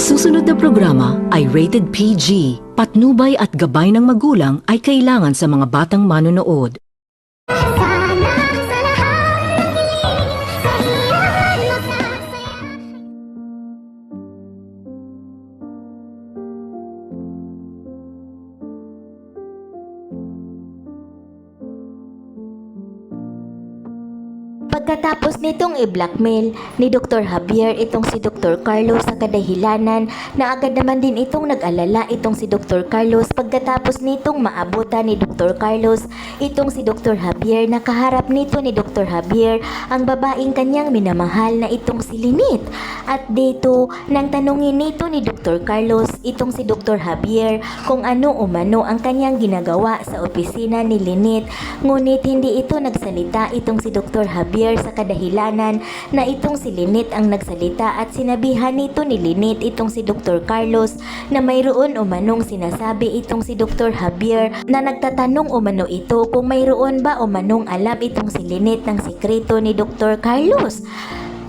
susunod na programa ay rated PG. Patnubay at gabay ng magulang ay kailangan sa mga batang manonood. Pagkatapos nitong i-blackmail ni Dr. Javier itong si Dr. Carlos sa kadahilanan na agad naman din itong nag-alala itong si Dr. Carlos pagkatapos nitong maabutan ni Dr. Carlos itong si Dr. Javier, nakaharap nito ni Dr. Javier ang babaeng kanyang minamahal na itong si Lynette. At dito nang tanungin nito ni Dr. Carlos itong si Dr. Javier kung ano umano ang kanyang ginagawa sa opisina ni Lynette, ngunit hindi ito nagsalita itong si Dr. Javier sa kadahilanan na itong si Lynette ang nagsalita at sinabihan nito ni Lynette itong si Dr. Carlos na mayroon umanong sinasabi itong si Dr. Javier na nagtatanong umano ito kung mayroon ba umanong alam itong si Lynette ng sikreto ni Dr. Carlos.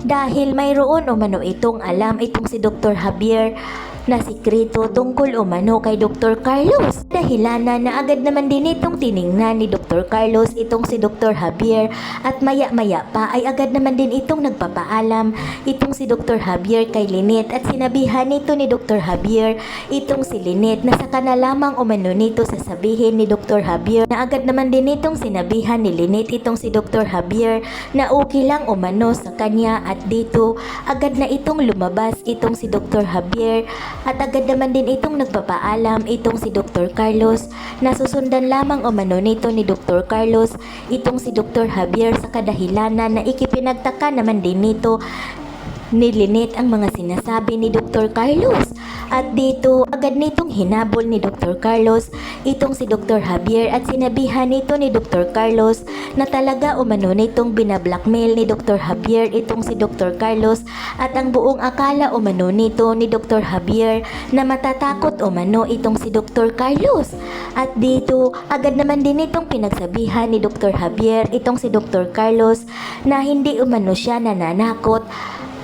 Dahil mayroon umano itong alam itong si Dr. Javier na sikreto tungkol umano kay Dr. Carlos. Dahilanan na agad naman din itong tiningnan ni Dr. Carlos itong si Dr. Javier at maya-maya pa ay agad naman din itong nagpapaalam itong si Dr. Javier kay Lynette at sinabihan nito ni Dr. Javier itong si Lynette na saka na lamang umano nito sasabihin ni Dr. Javier na agad naman din itong sinabihan ni Lynette itong si Dr. Javier na okay lang umano sa kanya at dito agad na itong lumabas itong si Dr. Javier. At agad naman din itong nagpapaalam itong si Dr. Carlos na susundan lamang umano nito ni Dr. Carlos itong si Dr. Javier sa kadahilanan na ikipinagtaka naman din nito ni Lynette ang mga sinasabi ni Dr. Carlos. At dito agad nitong hinabol ni Dr. Carlos itong si Dr. Javier at sinabihan nito ni Dr. Carlos na talaga umano nitong binablackmail ni Dr. Javier itong si Dr. Carlos at ang buong akala umano nito ni Dr. Javier na matatakot umano itong si Dr. Carlos. At dito agad naman din itong pinagsabihan ni Dr. Javier itong si Dr. Carlos na hindi umano siya nananakot.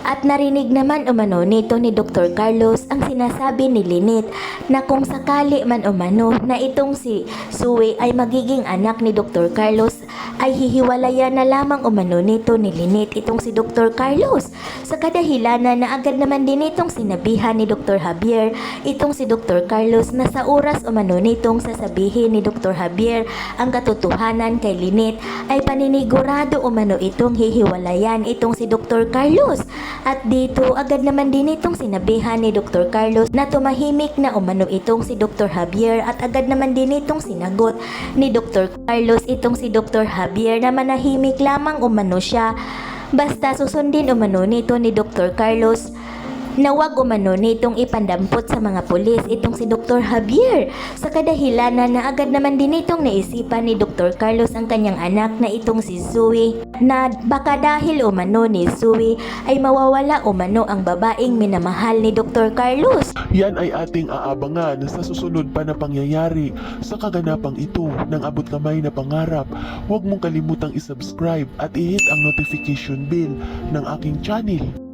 At narinig naman umano nito ni Dr. Carlos ang sinasabi ni Lynette na kung sakali man umano na itong si Sue ay magiging anak ni Dr. Carlos ay hihiwalayan na lamang umano nito ni Lynette itong si Dr. Carlos. Sa kadahilanan na agad naman din itong sinabihan ni Dr. Javier itong si Dr. Carlos na sa oras umano nitong sasabihin ni Dr. Javier ang katotohanan kay Lynette ay paninigurado umano itong hihiwalayan itong si Dr. Carlos. At dito agad naman din itong sinabihan ni Dr. Carlos na tumahimik na umano itong si Dr. Javier at agad naman din itong sinagot ni Dr. Carlos itong si Dr. Javier na manahimik lamang umano siya basta susundin umano nito ni Dr. Carlos na wag umano nitong ipandampot sa mga pulis itong si Dr. Javier. Sa kadahilanan na agad naman din itong naisipan ni Dr. Carlos ang kanyang anak na itong si Zoe na baka dahil umano ni Zoe ay mawawala umano ang babaeng minamahal ni Dr. Carlos. Yan ay ating aabangan sa susunod pa na pangyayari sa kaganapang ito ng abot kamay na pangarap. Huwag mong kalimutang isubscribe at i-hit ang notification bell ng aking channel.